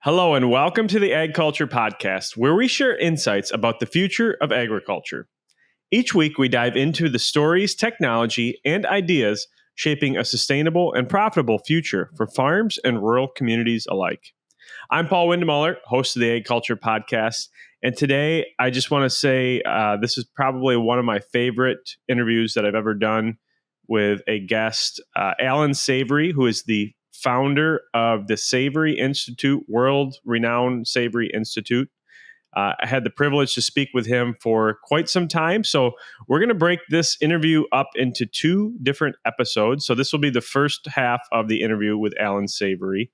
Hello and welcome to the AgCulture Podcast, where we share insights about the future of agriculture. Each week, we dive into the stories, technology, and ideas shaping a sustainable and profitable future for farms and rural communities alike. I'm Paul Windemuller, host of the AgCulture Podcast, and today I just want to say this is probably one of my favorite interviews that I've ever done with a guest, Allan Savory, who is the founder of the Savory Institute, world-renowned Savory Institute. I had the privilege to speak with him for quite some time. So we're going to break this interview up into two different episodes. So this will be the first half of the interview with Allan Savory.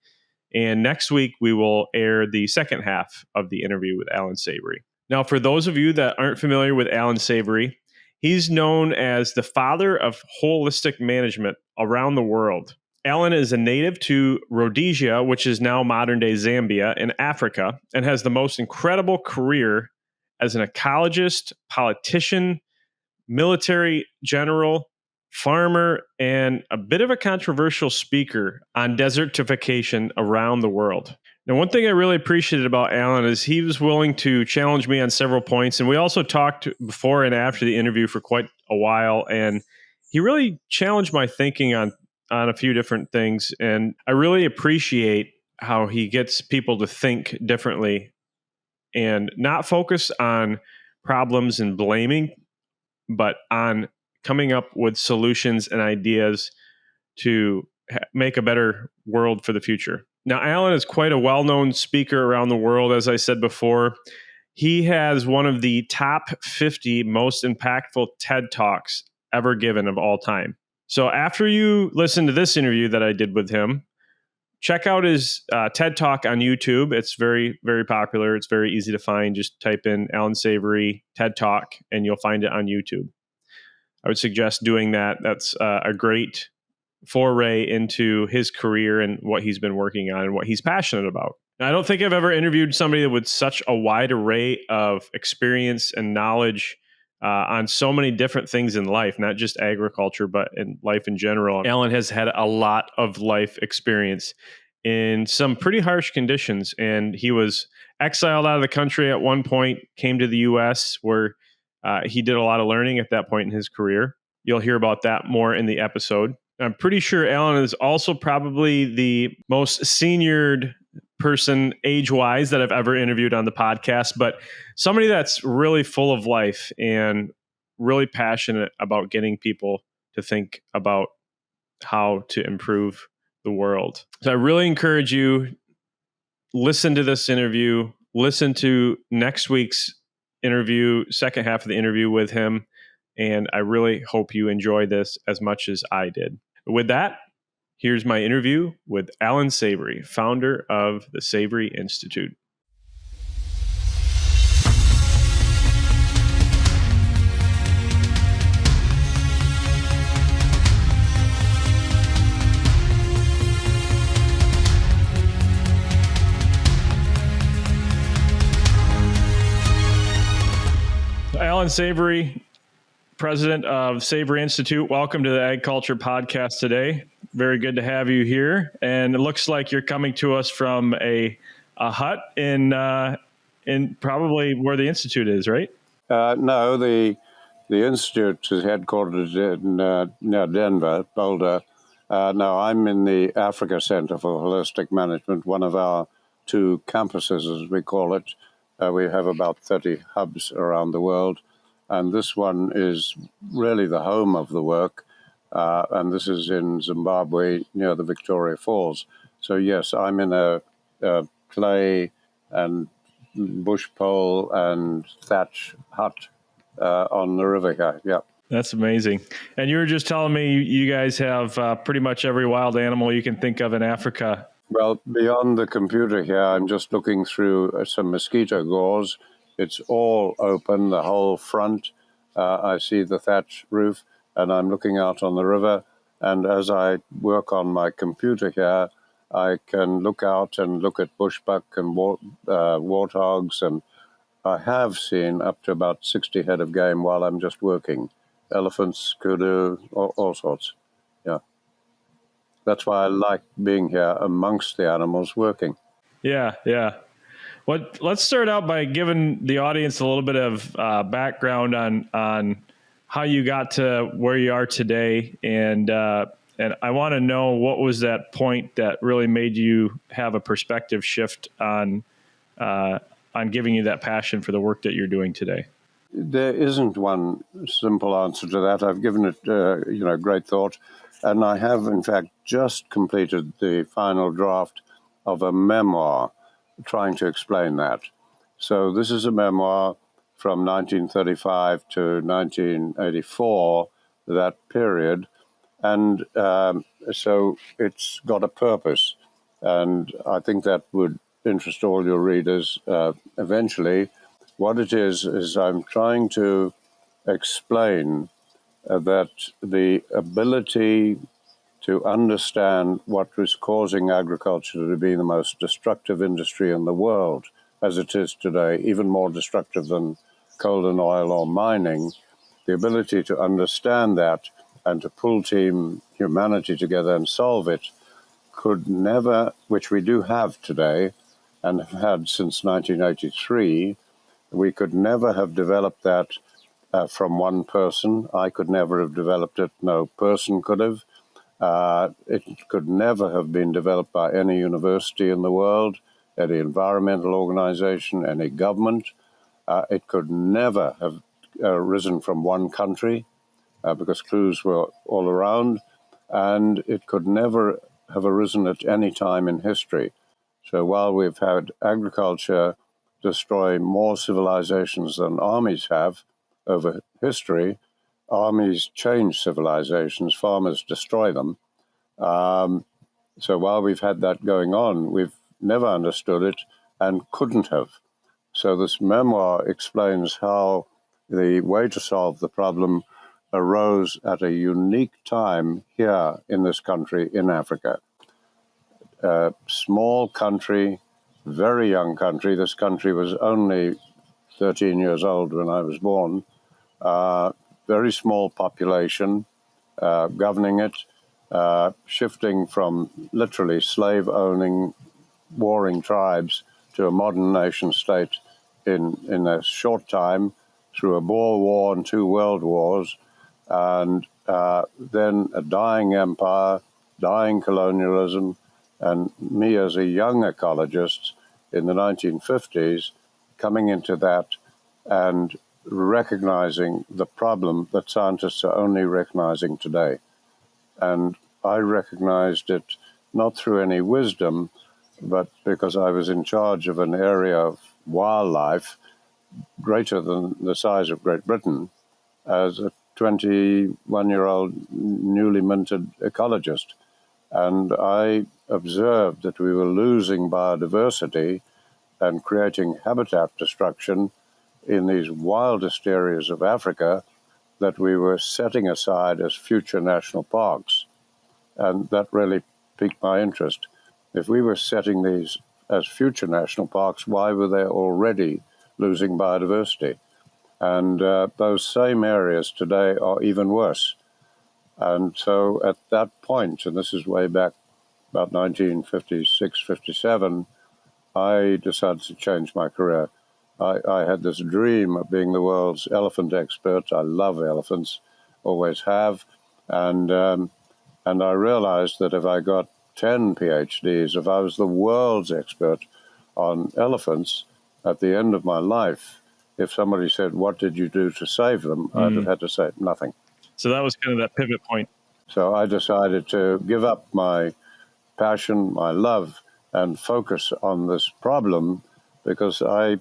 And next week, we will air the second half of the interview with Allan Savory. Now, for those of you that aren't familiar with Allan Savory, he's known as the father of holistic management around the world. Allan is a native to Rhodesia, which is now modern-day Zambia in Africa, and has the most incredible career as an ecologist, politician, military general, farmer, and a bit of a controversial speaker on desertification around the world. Now, one thing I really appreciated about Allan is he was willing to challenge me on several points, and we also talked before and after the interview for quite a while, and he really challenged my thinking on a few different things. And I really appreciate how he gets people to think differently and not focus on problems and blaming, but on coming up with solutions and ideas to make a better world for the future. Now, Allan is quite a well-known speaker around the world. As I said before, he has one of the top 50 most impactful TED Talks ever given of all time. So after you listen to this interview that I did with him, check out his TED Talk on YouTube. It's very, very popular. It's very easy to find. Just type in Allan Savory TED Talk and you'll find it on YouTube. I would suggest doing that. That's a great foray into his career and what he's been working on and what he's passionate about. Now, I don't think I've ever interviewed somebody with such a wide array of experience and knowledge on so many different things in life, not just agriculture, but in life in general. Allan has had a lot of life experience in some pretty harsh conditions, and he was exiled out of the country at one point, came to the U.S., where he did a lot of learning at that point in his career. You'll hear about that more in the episode. I'm pretty sure Allan is also probably the most seniored person age-wise that I've ever interviewed on the podcast, but somebody that's really full of life and really passionate about getting people to think about how to improve the world. So I really encourage you, listen to this interview, listen to next week's interview, second half of the interview with him, and I really hope you enjoy this as much as I did. With that, here's my interview with Allan Savory, founder of the Savory Institute. Allan Savory, president of Savory Institute, welcome to the AgCulture Podcast today. Very good to have you here. And it looks like you're coming to us from a hut in probably where the Institute is, right? No, the Institute is headquartered in near Denver, Boulder. No, I'm in the Africa Center for Holistic Management, one of our two campuses, as we call it. We have about 30 hubs around the world. And this one is really the home of the work. And this is in Zimbabwe near the Victoria Falls. So, yes, I'm in a clay and bush pole and thatch hut on the river here. Yeah. That's amazing. And you were just telling me you guys have pretty much every wild animal you can think of in Africa. Well, beyond the computer here, I'm just looking through some mosquito gauze. It's all open, the whole front. I see the thatch roof, and I'm looking out on the river. And as I work on my computer here, I can look out and look at bushbuck and warthogs. And I have seen up to about 60 head of game while I'm just working. Elephants, kudu, all sorts. Yeah. That's why I like being here amongst the animals working. Yeah, yeah. Let's start out by giving the audience a little bit of background on how you got to where you are today, and I want to know what was that point that really made you have a perspective shift on giving you that passion for the work that you're doing today. There isn't one simple answer to that. I've given it, great thought, and I have, in fact, just completed the final draft of a memoir trying to explain that. So this is a memoir from 1935 to 1984, that period, and so it's got a purpose, and I think that would interest all your readers eventually. What it is I'm trying to explain that the ability to understand what was causing agriculture to be the most destructive industry in the world, as it is today, even more destructive than coal and oil or mining, the ability to understand that and to pull team humanity together and solve it could never, which we do have today and have had since 1983, we could never have developed that from one person. I could never have developed it. No person could have. It could never have been developed by any university in the world, any environmental organization, any government. It could never have arisen from one country because clues were all around, and it could never have arisen at any time in history. So while we've had agriculture destroy more civilizations than armies have over history, armies change civilizations, farmers destroy them. So while we've had that going on, we've never understood it and couldn't have. So this memoir explains how the way to solve the problem arose at a unique time here in this country, in Africa. A small country, very young country. This country was only 13 years old when I was born. Very small population governing it, shifting from literally slave-owning, warring tribes to a modern nation-state in a short time through a Boer War and 2 world wars, and then a dying empire, dying colonialism, and me as a young ecologist in the 1950s coming into that and recognizing the problem that scientists are only recognizing today. And I recognized it not through any wisdom, but because I was in charge of an area of wildlife greater than the size of Great Britain as a 21-year-old newly minted ecologist. And I observed that we were losing biodiversity and creating habitat destruction in these wildest areas of Africa that we were setting aside as future national parks. And that really piqued my interest. If we were setting these as future national parks, why were they already losing biodiversity? And those same areas today are even worse. And so at that point, and this is way back about 1956, 57, I decided to change my career. I had this dream of being the world's elephant expert. I love elephants, always have. And I realized that if I got 10 PhDs, if I was the world's expert on elephants at the end of my life, if somebody said, "What did you do to save them?" I'd have had to say nothing. So that was kind of that pivot point. So I decided to give up my passion, my love, and focus on this problem because I,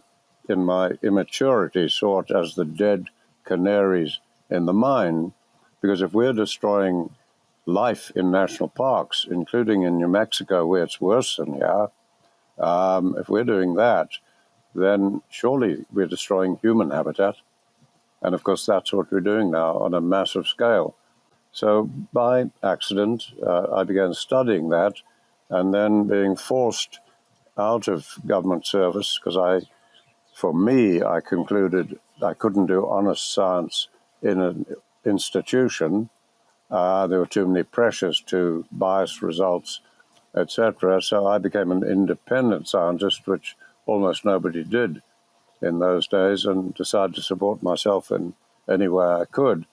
in my immaturity, saw it as the dead canaries in the mine. Because if we're destroying life in national parks, including in New Mexico, where it's worse than here, if we're doing that, then surely we're destroying human habitat. And of course, that's what we're doing now on a massive scale. So by accident, I began studying that and then being forced out of government service because I concluded I couldn't do honest science in an institution. There were too many pressures to bias results etc. So I became an independent scientist, which almost nobody did in those days, and decided to support myself in any way I could.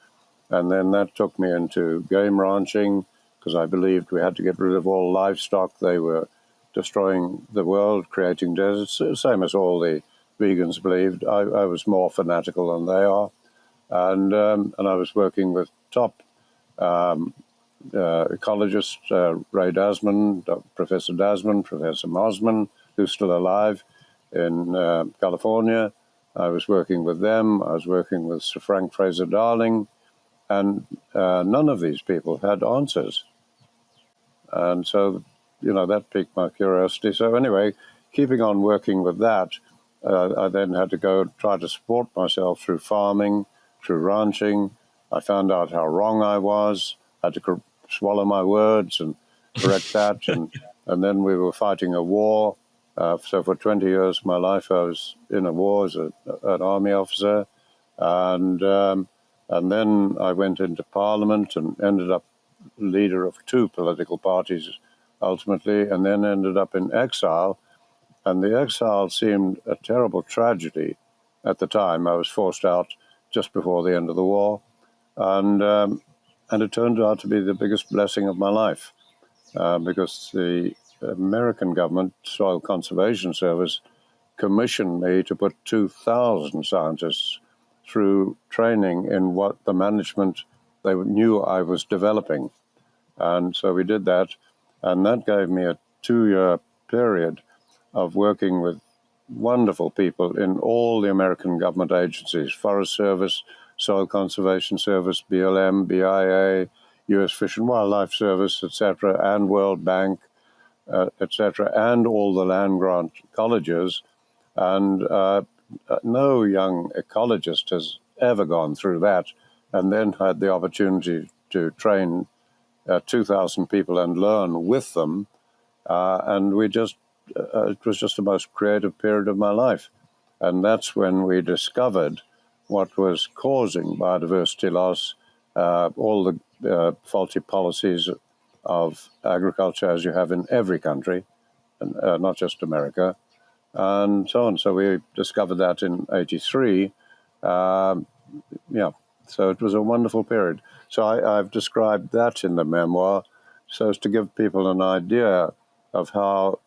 And then that took me into game ranching, because I believed we had to get rid of all livestock. They were destroying the world, creating deserts, same as all the vegans believed. I was more fanatical than they are. And I was working with top ecologist Ray Dasman, Professor Dasman, Professor Mosman, who's still alive in California. I was working with them. I was working with Sir Frank Fraser-Darling, and none of these people had answers. And so, that piqued my curiosity. So anyway, keeping on working with that, I then had to go try to support myself through farming, through ranching. I found out how wrong I was. I had to swallow my words and correct that. And then we were fighting a war. So for 20 years of my life, I was in a war as an army officer. And then I went into Parliament and ended up leader of two political parties ultimately, and then ended up in exile. And the exile seemed a terrible tragedy at the time. I was forced out just before the end of the war. And it turned out to be the biggest blessing of my life, because the American government Soil Conservation Service commissioned me to put 2,000 scientists through training in what the management they knew I was developing. And so we did that, and that gave me a 2-year period of working with wonderful people in all the American government agencies: Forest Service, Soil Conservation Service, BLM, BIA, U.S. Fish and Wildlife Service, etc., and World Bank, etc., and all the land grant colleges. And no young ecologist has ever gone through that, and then had the opportunity to train 2,000 people and learn with them. And it was just the most creative period of my life. And that's when we discovered what was causing biodiversity loss, all the faulty policies of agriculture, as you have in every country, and not just America, and so on. So we discovered that in '83. So it was a wonderful period. So I've described that in the memoir so as to give people an idea of how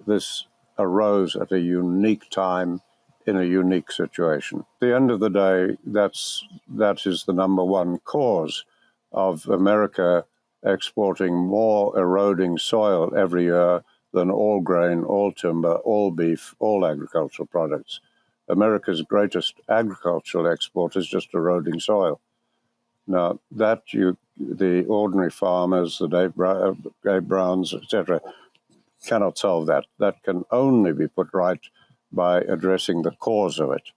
this arose at a unique time in a unique situation. At the end of the day, that is the number one cause of America exporting more eroding soil every year than all grain, all timber, all beef, all agricultural products. America's greatest agricultural export is just eroding soil. Now, the ordinary farmers, the Dave Browns, etc., cannot solve that. That can only be put right by addressing the cause of it.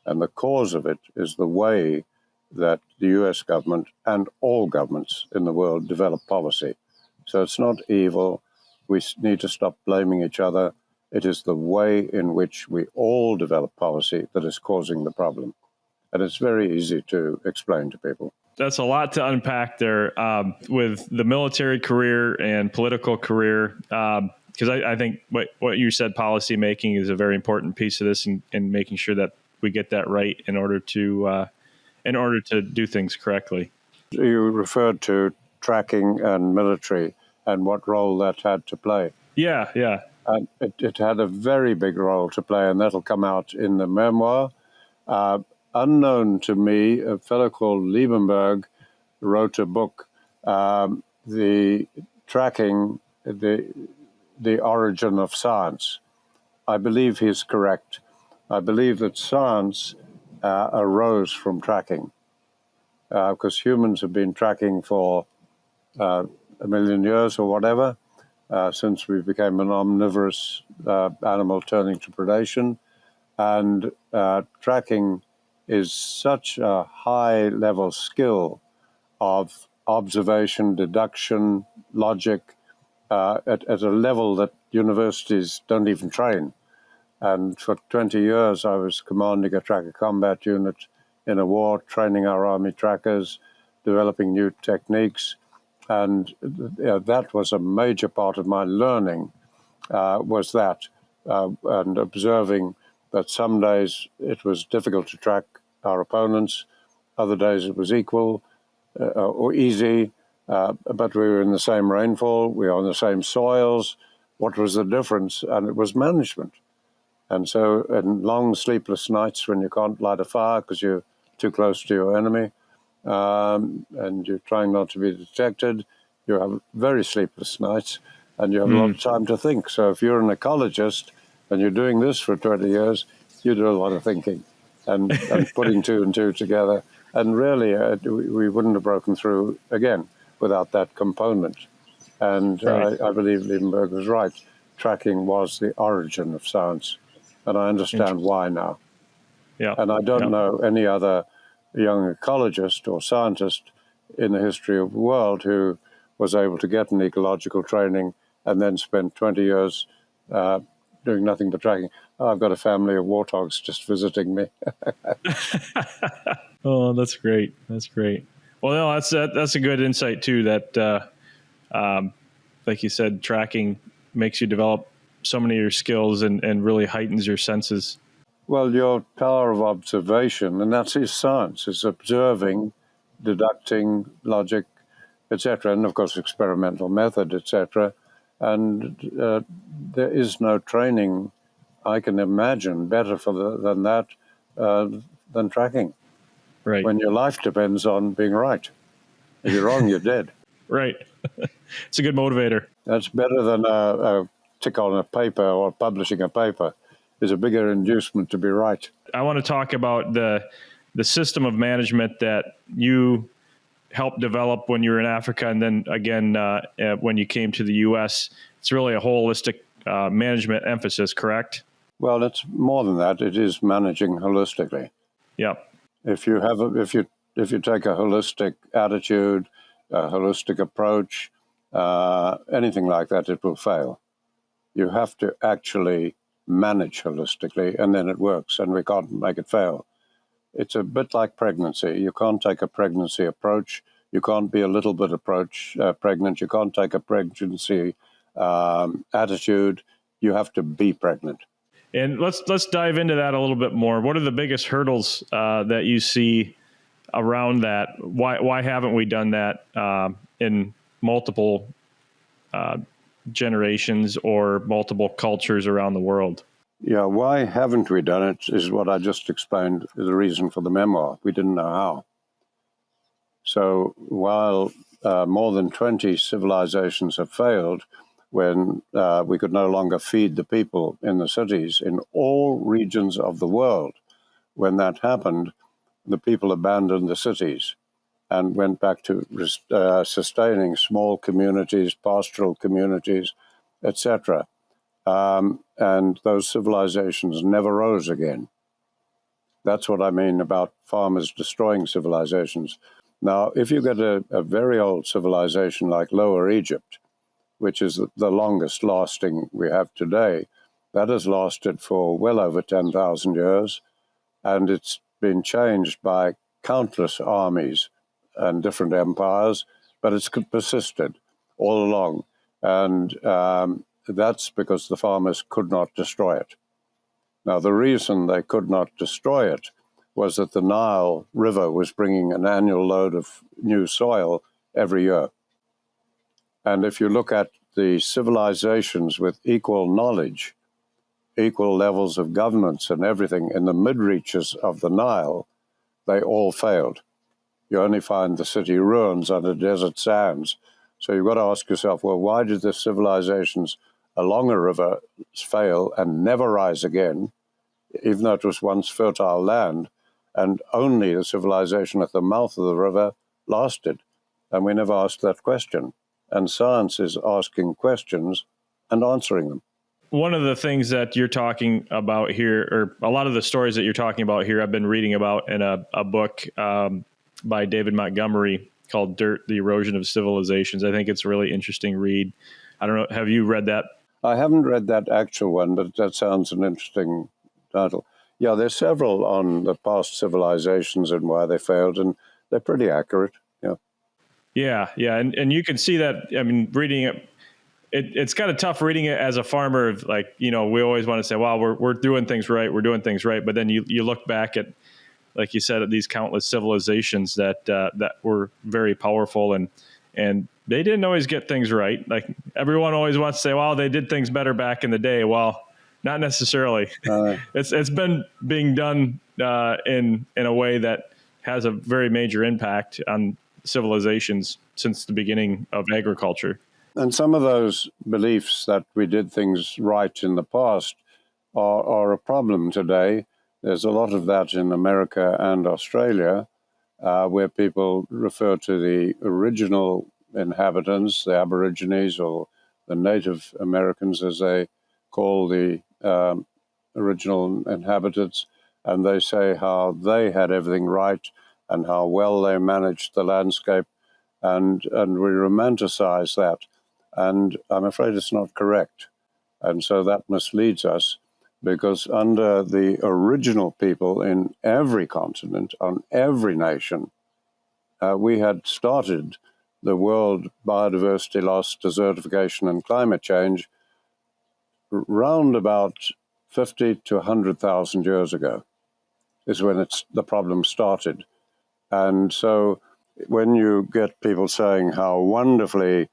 And the cause of it is the way that the US government and all governments in the world develop policy. So it's not evil. We need to stop blaming each other. It is the way in which we all develop policy that is causing the problem. And it's very easy to explain to people. That's a lot to unpack there, with the military career and political career. Because I think what you said, policy making, is a very important piece of this, and making sure that we get that right in order to do things correctly. You referred to tracking and military and what role that had to play. Yeah. And it had a very big role to play, and that'll come out in the memoir. Unknown to me, a fellow called Liebenberg wrote a book, The Tracking, the Origin of Science. I believe he's correct. I believe that science arose from tracking, because humans have been tracking for 1 million years or whatever, since we became an omnivorous animal turning to predation. And tracking is such a high-level skill of observation, deduction, logic, at a level that universities don't even train. And for 20 years, I was commanding a tracker combat unit in a war, training our army trackers, developing new techniques. And that was a major part of my learning, was that, and observing that some days it was difficult to track our opponents, other days it was equal or easy, but we were in the same rainfall, we were on the same soils. What was the difference? And it was management. And so in long sleepless nights when you can't light a fire because you're too close to your enemy, and you're trying not to be detected, you have very sleepless nights, and you have a lot of time to think. So if you're an ecologist and you're doing this for 20 years, you do a lot of thinking and putting two and two together. And really, we wouldn't have broken through again without that component. And right. I believe Liebenberg was right. Tracking was the origin of science. And I understand why now. Yeah. And I don't know any other young ecologist or scientist in the history of the world who was able to get an ecological training and then spend 20 years doing nothing but tracking. I've got a family of warthogs just visiting me. Oh, that's great. That's great. Well, no, that's a good insight too, that like you said, tracking makes you develop so many of your skills and really heightens your senses. Well, your power of observation, and that's his science, is observing, deducting, logic, etc., and of course experimental method, etc. And there is no training I can imagine better than that than tracking. Right. When your life depends on being right. If you're wrong, you're dead. Right. It's a good motivator. That's better than a tick on a paper or publishing a paper. Is a bigger inducement to be right. I want to talk about the system of management that you helped develop when you were in Africa, and then again when you came to the U.S. It's really a holistic management emphasis, correct? Well, it's more than that. It is managing holistically. Yep. If you take a holistic attitude, a holistic approach, anything like that, it will fail. You have to actually manage holistically, and then it works, and we can't make it fail. It's a bit like pregnancy. You can't take a pregnancy approach. You can't be a little bit pregnant. You can't take a pregnancy attitude. You have to be pregnant. And let's dive into that a little bit more. What are the biggest hurdles that you see around that? Why haven't we done that in multiple generations or multiple cultures around the world? Yeah, why haven't we done it is what I just explained, is the reason for the memoir. We didn't know how. So while more than 20 civilizations have failed, when we could no longer feed the people in the cities in all regions of the world, when that happened, the people abandoned the cities and went back to sustaining small communities, pastoral communities, etc. And those civilizations never rose again. That's what I mean about farmers destroying civilizations. Now, if you get a very old civilization like Lower Egypt, which is the longest lasting we have today, that has lasted for well over 10,000 years, and it's been changed by countless armies and different empires, but it's persisted all along. And that's because the farmers could not destroy it. Now, the reason they could not destroy it was that the Nile River was bringing an annual load of new soil every year. And if you look at the civilizations with equal knowledge, equal levels of governance and everything in the mid-reaches of the Nile, they all failed. You only find the city ruins under desert sands. So you've got to ask yourself, well, why did the civilizations along a river fail and never rise again, even though it was once fertile land, and only the civilization at the mouth of the river lasted? And we never asked that question. And science is asking questions and answering them. One of the things that you're talking about here, or a lot of the stories that you're talking about here, I've been reading about in a book by David Montgomery called Dirt, the Erosion of Civilizations. I think it's a really interesting read. I don't know, have you read that? I haven't read that actual one, but that sounds an interesting title. Yeah, there's several on the past civilizations and why they failed, and they're pretty accurate. Yeah. Yeah, yeah, and you can see that. I mean, reading it, it's kind of tough reading it as a farmer. Of like, we always want to say, "Well, we're doing things right, we're doing things right," but then you look back at, like you said, at these countless civilizations that were very powerful, and they didn't always get things right. Like everyone always wants to say, "Well, they did things better back in the day." Well, not necessarily. It's been being done in a way that has a very major impact on civilizations since the beginning of agriculture. And some of those beliefs that we did things right in the past are a problem today. There's a lot of that in America and Australia, where people refer to the original inhabitants, the Aborigines or the Native Americans, as they call the original inhabitants, and they say how they had everything right and how well they managed the landscape, and we romanticize that. And I'm afraid it's not correct. And so that misleads us, because under the original people in every continent, on every nation, we had started the world biodiversity loss, desertification, and climate change round about 50 to 100,000 years ago is when the problem started. And so when you get people saying how wonderfully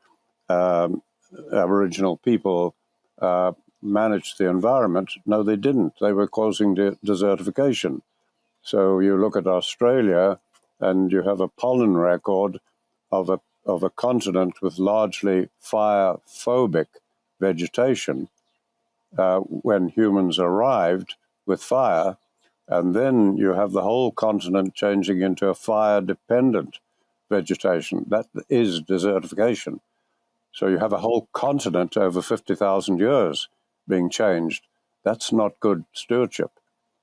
Aboriginal people managed the environment, no, they didn't. They were causing desertification. So you look at Australia, and you have a pollen record of a continent with largely fire-phobic vegetation when humans arrived with fire, and then you have the whole continent changing into a fire-dependent vegetation. That is desertification. So you have a whole continent over 50,000 years being changed. That's not good stewardship.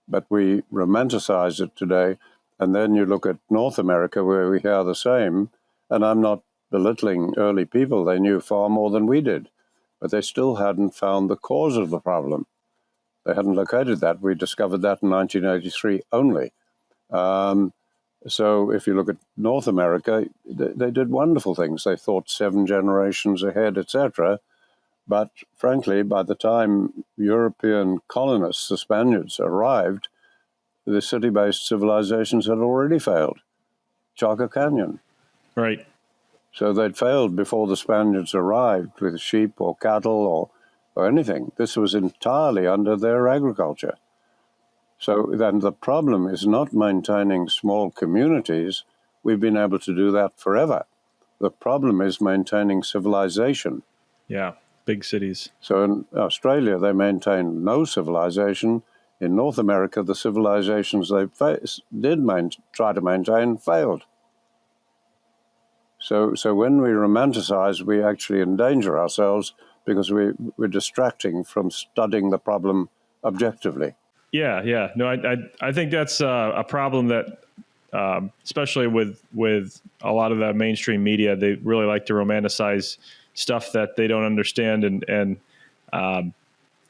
But we romanticize it today. And then you look at North America, where we hear the same. And I'm not belittling early people. They knew far more than we did. But they still hadn't found the cause of the problem. They hadn't located that. We discovered that in 1983 only. So if you look at North America, they did wonderful things. They thought 7 generations ahead, etc. But frankly, by the time European colonists, the Spaniards, arrived, the city-based civilizations had already failed. Chaco Canyon. Right. So they'd failed before the Spaniards arrived with sheep or cattle or anything. This was entirely under their agriculture. So then the problem is not maintaining small communities. We've been able to do that forever. The problem is maintaining civilization. Yeah, big cities. So in Australia, they maintained no civilization. In North America, the civilizations they try to maintain failed. So when we romanticize, we actually endanger ourselves, because we're distracting from studying the problem objectively. Yeah. No, I think that's a problem that, especially with a lot of the mainstream media, they really like to romanticize stuff that they don't understand, and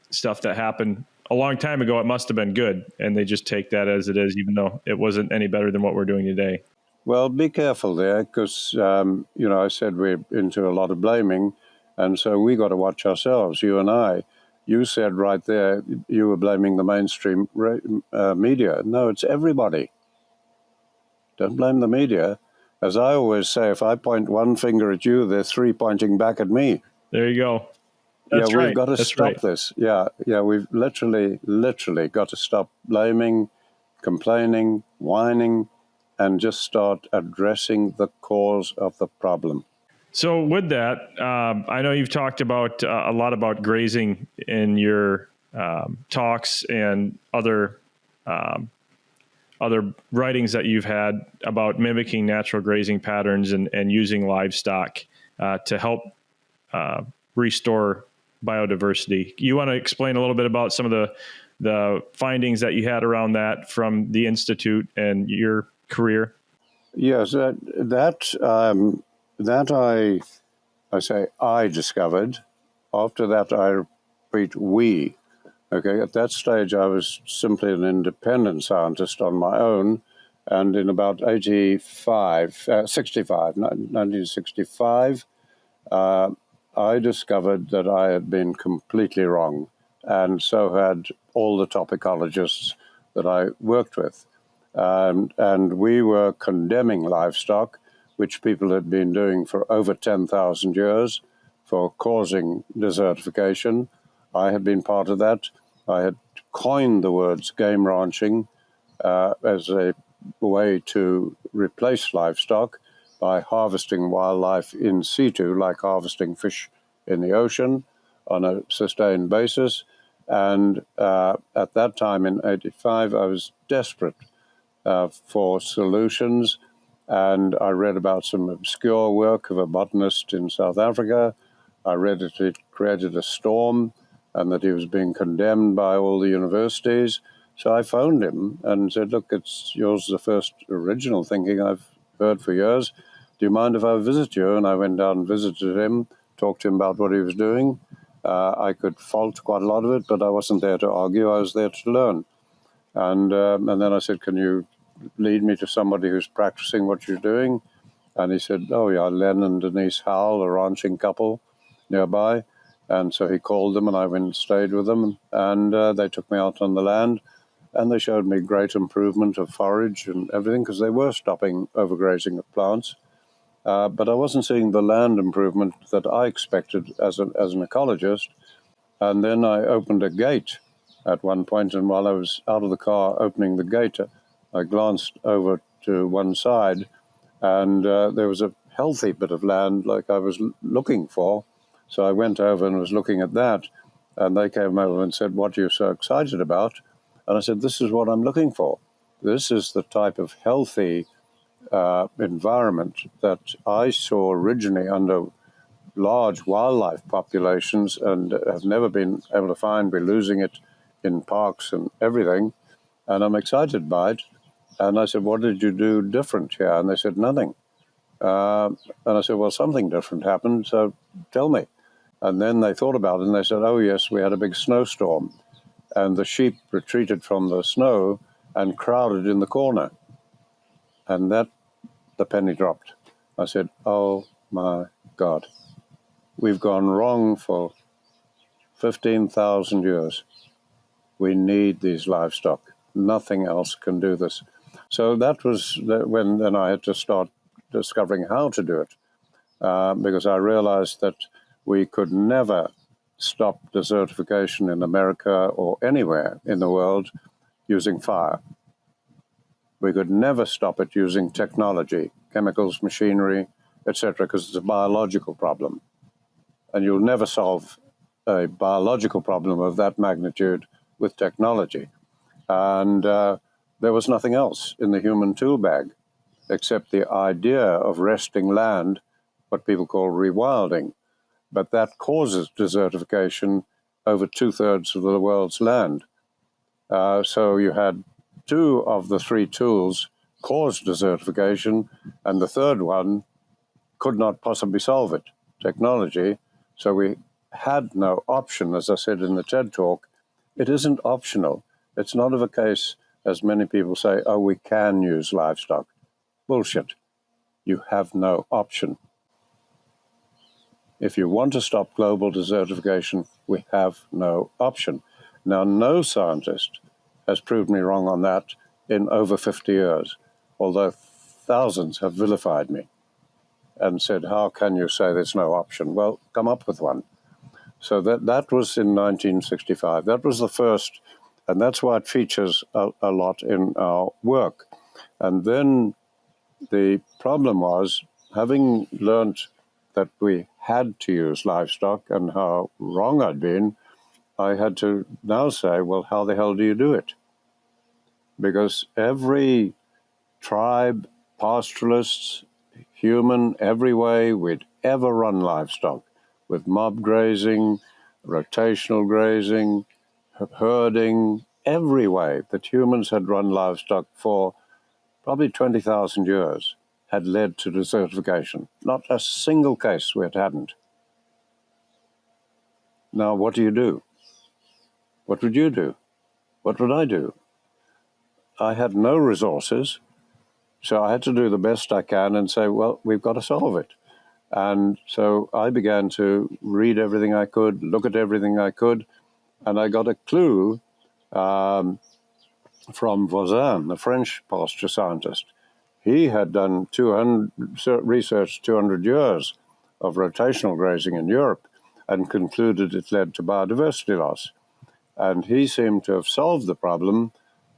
stuff that happened a long time ago. It must have been good, and they just take that as it is, even though it wasn't any better than what we're doing today. Well, be careful there, because I said we're into a lot of blaming, and so we got to watch ourselves. You and I. You said right there, you were blaming the mainstream media. No, it's everybody. Don't blame the media. As I always say, if I point one finger at you, there's 3 pointing back at me. There you go. That's right. We've got to stop this. Yeah, we've literally got to stop blaming, complaining, whining, and just start addressing the cause of the problem. So with that, I know you've talked about a lot about grazing in your talks and other writings that you've had about mimicking natural grazing patterns and using livestock to help restore biodiversity. You want to explain a little bit about some of the findings that you had around that from the Institute and your career? Yes, that I discovered. After that, I repeat, we. Okay, at that stage, I was simply an independent scientist on my own, And in about 1965, I discovered that I had been completely wrong, and so had all the topicologists that I worked with. And we were condemning livestock, which people had been doing for over 10,000 years, for causing desertification. I had been part of that. I had coined the words game ranching as a way to replace livestock by harvesting wildlife in situ, like harvesting fish in the ocean on a sustained basis. And at that time in 85, I was desperate for solutions. And I read about some obscure work of a botanist in South Africa. I read that it created a storm and that he was being condemned by all the universities. So I phoned him and said, look, yours is the first original thinking I've heard for years. Do you mind if I visit you? And I went down and visited him, talked to him about what he was doing. I could fault quite a lot of it, but I wasn't there to argue. I was there to learn. And then I said, can you lead me to somebody who's practicing what you're doing? And he said, oh, yeah, Len and Denise Howell, a ranching couple nearby. And so he called them, and I went and stayed with them. And they took me out on the land, and they showed me great improvement of forage and everything, because they were stopping overgrazing of plants. But I wasn't seeing the land improvement that I expected as an ecologist. And then I opened a gate at one point, and while I was out of the car opening the gate, I glanced over to one side, and there was a healthy bit of land like I was looking for. So I went over and was looking at that, and they came over and said, what are you so excited about? And I said, this is what I'm looking for. This is the type of healthy environment that I saw originally under large wildlife populations and have never been able to find. We're losing it in parks and everything, and I'm excited by it. And I said, what did you do different here? And they said, nothing. And I said, well, something different happened, so tell me. And then they thought about it, and they said, oh, yes, we had a big snowstorm, and the sheep retreated from the snow and crowded in the corner. And that, the penny dropped. I said, oh, my God. We've gone wrong for 15,000 years. We need these livestock. Nothing else can do this. So that was when then I had to start discovering how to do it, because I realized that we could never stop desertification in America or anywhere in the world using fire. We could never stop it using technology, chemicals, machinery, etc., because it's a biological problem. And you'll never solve a biological problem of that magnitude with technology. And there was nothing else in the human tool bag except the idea of resting land, what people call rewilding. But that causes desertification over 2/3 of the world's land. So you had two of the three tools cause desertification, and the third one could not possibly solve it, technology. So we had no option, as I said in the TED Talk. It isn't optional. It's not of a case, as many people say, oh, we can use livestock. Bullshit. You have no option. If you want to stop global desertification, we have no option. Now, no scientist has proved me wrong on that in over 50 years, although thousands have vilified me and said, how can you say there's no option? Well, come up with one. So that was in 1965. That was the first, and that's why it features a lot in our work. And then the problem was, having learned that we had to use livestock and how wrong I'd been, I had to now say, well, how the hell do you do it? Because every tribe, pastoralists, human, every way we'd ever run livestock, with mob grazing, rotational grazing, herding, every way that humans had run livestock for probably 20,000 years had led to desertification. Not a single case where it hadn't. Now, what do you do? What would you do? What would I do? I had no resources. So I had to do the best I can and say, well, we've got to solve it. And so I began to read everything I could, look at everything I could, and I got a clue from Voisin, the French pasture scientist. He had done research 200 years of rotational grazing in Europe and concluded it led to biodiversity loss. And he seemed to have solved the problem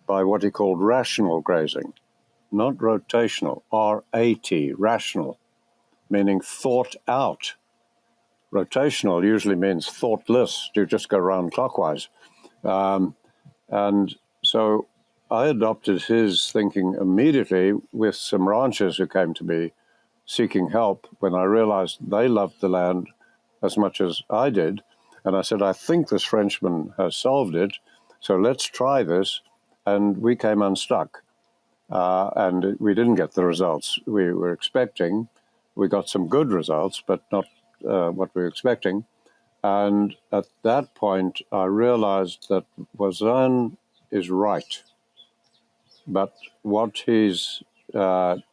by what he called rational grazing, not rotational, R-A-T, rational, meaning thought out. Rotational usually means thoughtless. You just go round clockwise. And so I adopted his thinking immediately with some ranchers who came to me seeking help when I realized they loved the land as much as I did. And I said, I think this Frenchman has solved it, so let's try this. And we came unstuck. And we didn't get the results we were expecting. We got some good results, but not what we were expecting. And at that point, I realized that Voisin is right. But what the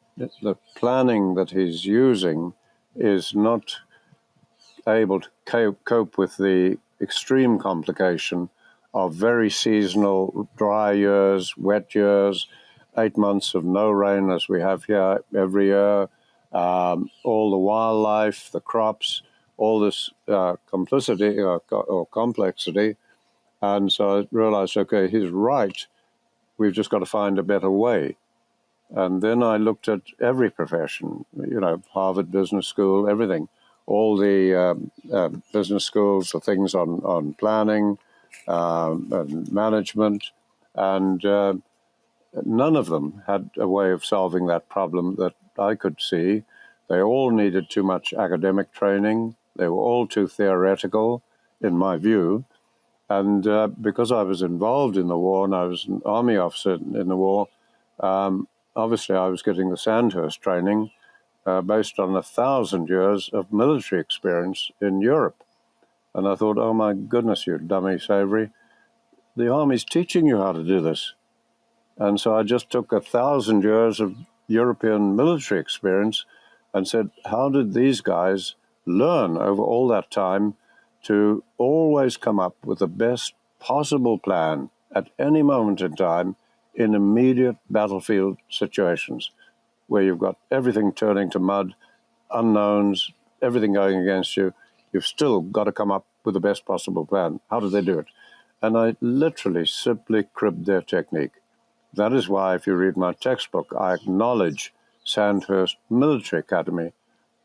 planning that he's using is not able to cope with the extreme complication of very seasonal dry years, wet years, 8 months of no rain as we have here every year, all the wildlife, the crops, all this complexity. And so I realized, okay, he's right. We've just got to find a better way. And then I looked at every profession, Harvard Business School, everything, all the business schools, the things on planning and management, and none of them had a way of solving that problem that I could see. They all needed too much academic training. They were all too theoretical, in my view. And because I was involved in the war and I was an army officer in the war, obviously I was getting the Sandhurst training based on 1,000 years of military experience in Europe. And I thought, oh my goodness, you dummy, Savory, the army's teaching you how to do this. And so I just took 1,000 years of European military experience and said, how did these guys learn over all that time to always come up with the best possible plan at any moment in time in immediate battlefield situations where you've got everything turning to mud, unknowns, everything going against you. You've still got to come up with the best possible plan. How did they do it? And I literally simply cribbed their technique. That is why, if you read my textbook, I acknowledge Sandhurst Military Academy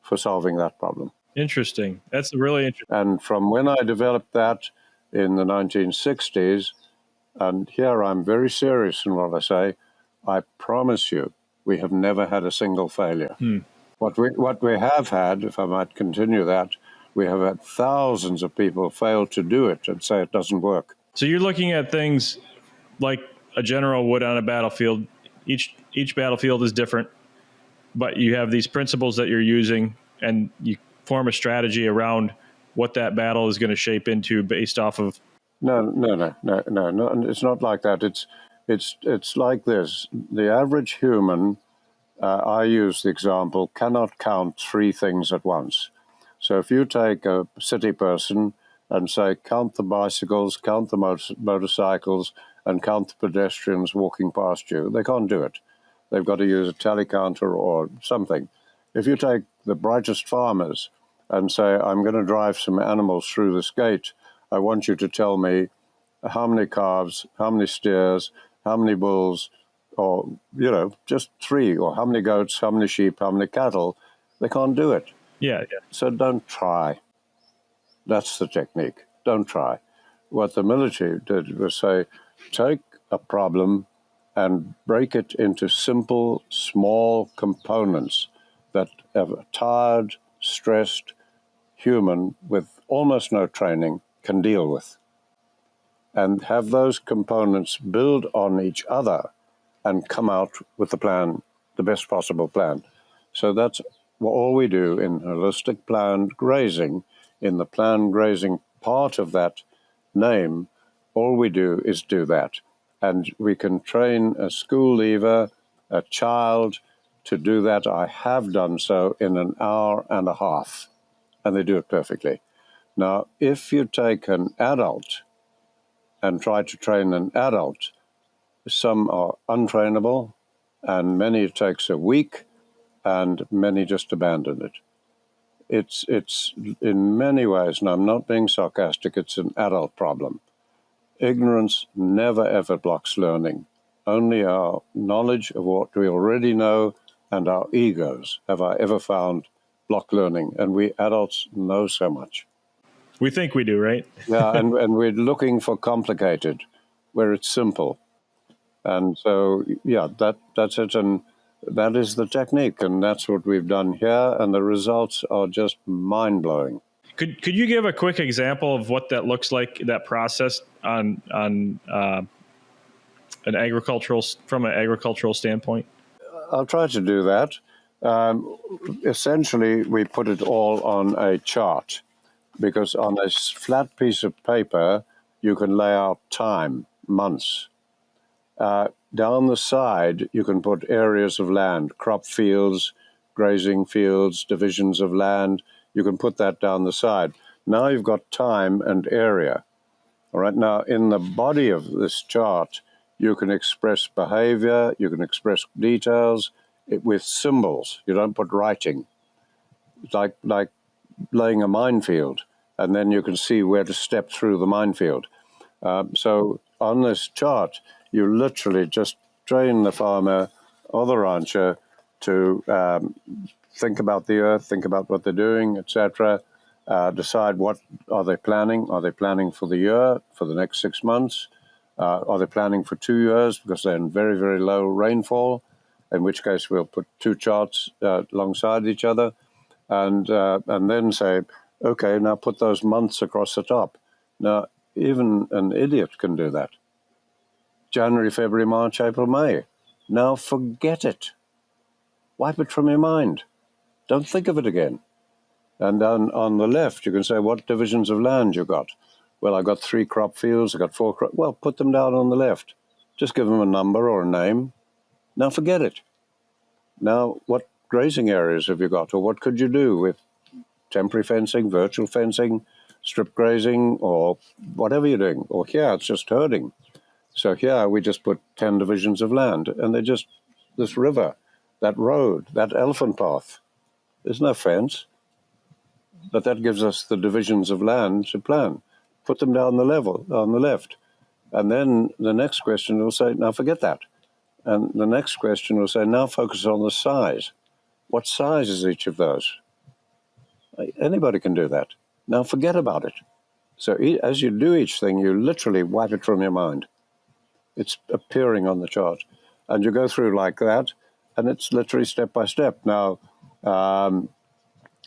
for solving that problem. Interesting. That's really interesting. And from when I developed that in the 1960s, and here I'm very serious in what I say, I promise you, we have never had a single failure. What we have had, if I might continue that, we have had thousands of people fail to do it and say it doesn't work. So you're looking at things like a general would on a battlefield. Each battlefield is different, but you have these principles that you're using, and you form a strategy around what that battle is going to shape into based off of. No. It's not like that. It's like this. The average human, I use the example, cannot count three things at once. So if you take a city person and say, count the bicycles, count the motorcycles, and count the pedestrians walking past you, they can't do it. They've got to use a tally counter or something. If you take the brightest farmers and say, I'm going to drive some animals through this gate, I want you to tell me how many calves, how many steers, how many bulls, or, just three, or how many goats, how many sheep, how many cattle. They can't do it. Yeah. So don't try. That's the technique. Don't try. What the military did was say, take a problem and break it into simple, small components that a tired, stressed human with almost no training can deal with, and have those components build on each other and come out with the plan, the best possible plan. So that's all we do in holistic planned grazing. In the planned grazing part of that name, all we do is do that. And we can train a school leaver, a child, to do that. I have done so in an hour and a half, and they do it perfectly. Now, if you take an adult and try to train an adult, some are untrainable, and many it takes a week, and many just abandon it. It's in many ways, and I'm not being sarcastic, it's an adult problem. Ignorance never ever blocks learning. Only our knowledge of what we already know and our egos have I ever found block learning, and we adults know so much. We think we do, right? Yeah, and we're looking for complicated, where it's simple. And so, yeah, that's it, and that is the technique, and that's what we've done here, and the results are just mind-blowing. Could you give a quick example of what that looks like, that process on from an agricultural standpoint? I'll try to do that. Essentially, we put it all on a chart, because on a flat piece of paper, you can lay out time, months. Down the side, you can put areas of land, crop fields, grazing fields, divisions of land. You can put that down the side. Now you've got time and area. All right. Now, in the body of this chart, you can express behavior, you can express details with symbols. You don't put writing. It's like laying a minefield, and then you can see where to step through the minefield. So on this chart, you literally just train the farmer or the rancher to think about the earth, think about what they're doing, etc. Decide what are they planning. Are they planning for the year, for the next 6 months? Are they planning for 2 years because they're in very, very low rainfall, in which case we'll put two charts alongside each other, and then say, okay, now put those months across the top. Now, even an idiot can do that. January, February, March, April, May. Now forget it. Wipe it from your mind. Don't think of it again. And then on the left, you can say, what divisions of land you got? Well, I got 3 crop fields, I got 4 crop. Well, put them down on the left. Just give them a number or a name. Now forget it. Now, what grazing areas have you got? Or what could you do with temporary fencing, virtual fencing, strip grazing, or whatever you're doing? Or here, it's just herding. So here we just put 10 divisions of land, and they're just this river, that road, that elephant path. There's no fence, but that gives us the divisions of land to plan. Put them down the level, on the left. And then the next question will say, now forget that. And the next question will say, now focus on the size. What size is each of those? Anybody can do that. Now forget about it. So as you do each thing, you literally wipe it from your mind. It's appearing on the chart. And you go through like that, and it's literally step by step. Now,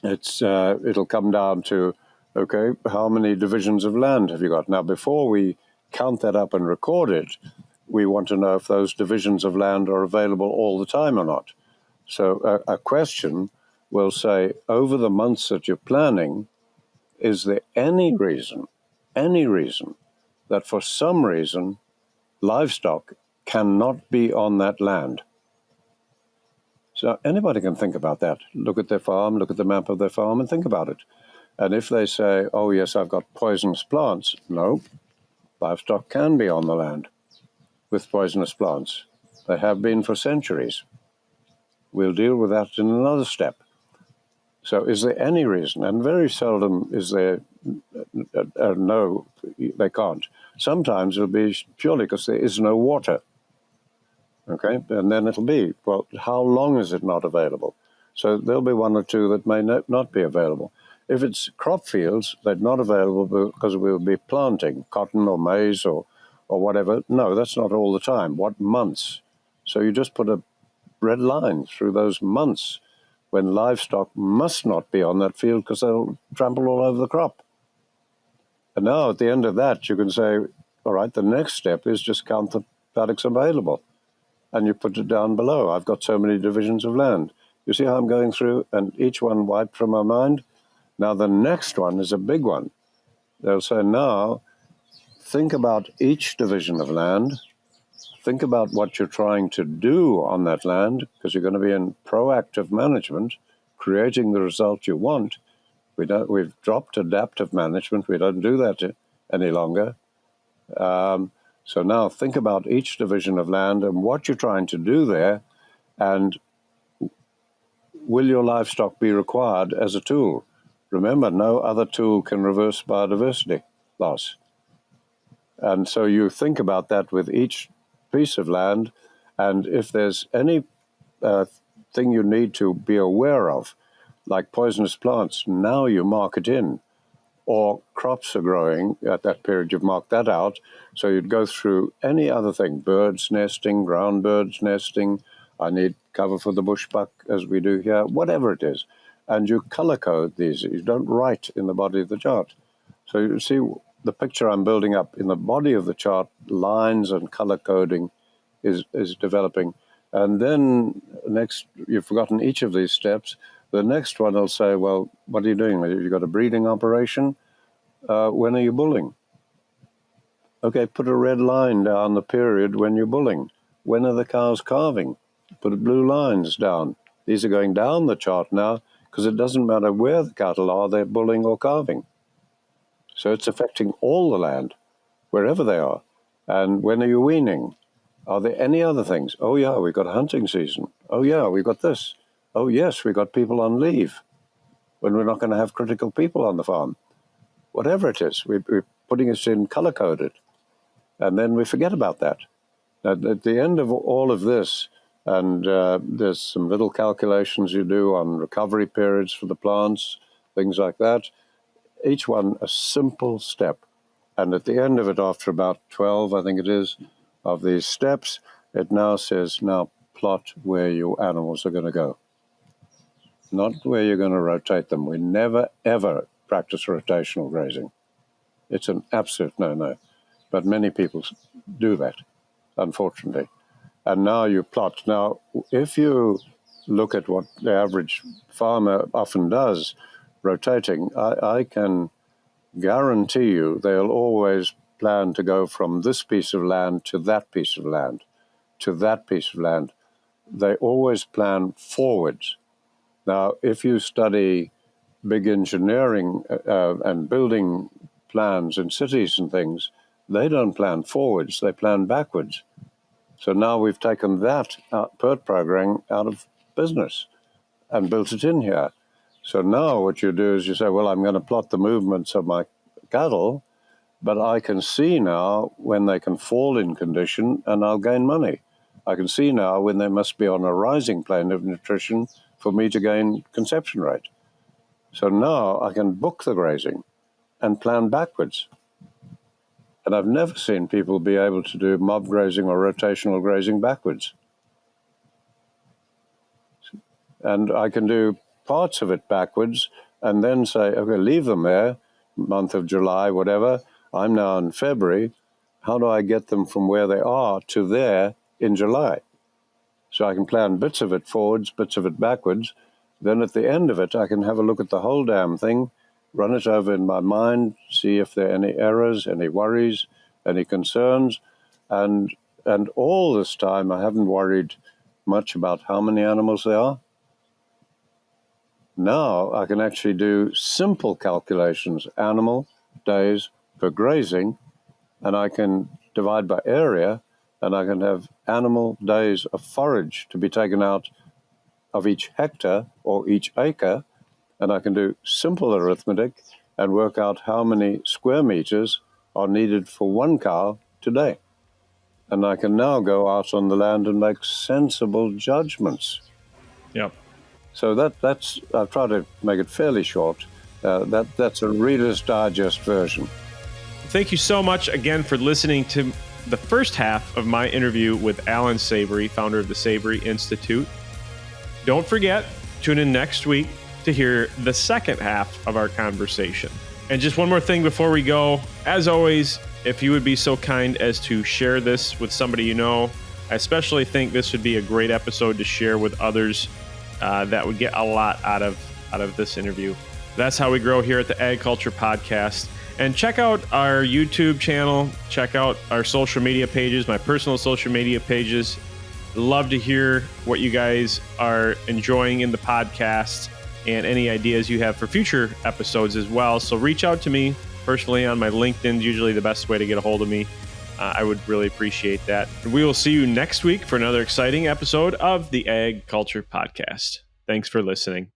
it'll come down to, okay, how many divisions of land have you got? Now, before we count that up and record it, we want to know if those divisions of land are available all the time or not. So a question will say, over the months that you're planning, is there any reason that for some reason livestock cannot be on that land? So anybody can think about that. Look at their farm, look at the map of their farm, and think about it. And if they say, oh, yes, I've got poisonous plants, no, livestock can be on the land with poisonous plants. They have been for centuries. We'll deal with that in another step. So is there any reason? And very seldom is there, no, they can't. Sometimes it'll be purely because there is no water. Okay, and then it'll be, well, how long is it not available? So there'll be 1 or 2 that may not be available. If it's crop fields, they're not available because we'll be planting cotton or maize or whatever. No, that's not all the time. What months? So you just put a red line through those months when livestock must not be on that field because they'll trample all over the crop. And now at the end of that, you can say, all right, the next step is just count the paddocks available. And you put it down below. I've got so many divisions of land. You see how I'm going through, and each one wiped from my mind? Now the next one is a big one. They'll say, now think about each division of land, think about what you're trying to do on that land, because you're going to be in proactive management, creating the result you want. We've dropped adaptive management. We don't do that any longer. So now think about each division of land and what you're trying to do there, and will your livestock be required as a tool? Remember, no other tool can reverse biodiversity loss. And so you think about that with each piece of land, and if there's any thing you need to be aware of, like poisonous plants, now you mark it in. Or crops are growing at that period, you've marked that out. So you'd go through any other thing, birds nesting, ground birds nesting, I need cover for the bushbuck as we do here, whatever it is. And you color code these. You don't write in the body of the chart. So you see the picture I'm building up in the body of the chart, lines and color coding is developing. And then next, you've forgotten each of these steps. The next one will say, well, what are you doing? Have you got a breeding operation? When are you bulling? Okay, put a red line down the period when you're bulling. When are the cows calving? Put blue lines down. These are going down the chart now because it doesn't matter where the cattle are, they're bulling or calving. So it's affecting all the land, wherever they are. And when are you weaning? Are there any other things? Oh, yeah, we've got a hunting season. Oh, yeah, we've got this. Oh, yes, we've got people on leave when we're not going to have critical people on the farm. Whatever it is, we're putting it in color-coded, and then we forget about that. At the end of all of this, and there's some little calculations you do on recovery periods for the plants, things like that, each one a simple step. And at the end of it, after about 12, I think it is, of these steps, it now says, now plot where your animals are going to go. Not where you're going to rotate them. We never, ever practice rotational grazing. It's an absolute no-no. But many people do that, unfortunately. And now you plot. Now, if you look at what the average farmer often does, rotating, I can guarantee you they'll always plan to go from this piece of land to that piece of land, to that piece of land. They always plan forwards. Now, if you study big engineering and building plans in cities and things, they don't plan forwards, they plan backwards. So now we've taken that PERT program out of business and built it in here. So now what you do is you say, well, I'm going to plot the movements of my cattle, but I can see now when they can fall in condition and I'll gain money. I can see now when they must be on a rising plane of nutrition for me to gain conception rate. So now I can book the grazing and plan backwards. And I've never seen people be able to do mob grazing or rotational grazing backwards. And I can do parts of it backwards and then say, okay, leave them there, month of July, whatever. I'm now in February. How do I get them from where they are to there in July? So I can plan bits of it forwards, bits of it backwards. Then at the end of it, I can have a look at the whole damn thing, run it over in my mind, see if there are any errors, any worries, any concerns. And all this time, I haven't worried much about how many animals there are. Now I can actually do simple calculations, animal days per grazing, and I can divide by area, and I can have animal days of forage to be taken out of each hectare or each acre, and I can do simple arithmetic and work out how many square meters are needed for one cow today. And I can now go out on the land and make sensible judgments. Yep. So that's I've tried to make it fairly short. That's a Reader's Digest version. Thank you so much again for listening to the first half of my interview with Allan Savory, founder of the Savory Institute. Don't forget, tune in next week to hear the second half of our conversation. And just one more thing before we go. As always, if you would be so kind as to share this with somebody you know, I especially think this would be a great episode to share with others that would get a lot out of this interview. That's how we grow here at the AgCulture Podcast. And check out our YouTube channel. Check out our social media pages, my personal social media pages. Love to hear what you guys are enjoying in the podcast and any ideas you have for future episodes as well. So reach out to me personally on my LinkedIn, usually the best way to get a hold of me. I would really appreciate that. We will see you next week for another exciting episode of the AgCulture Podcast. Thanks for listening.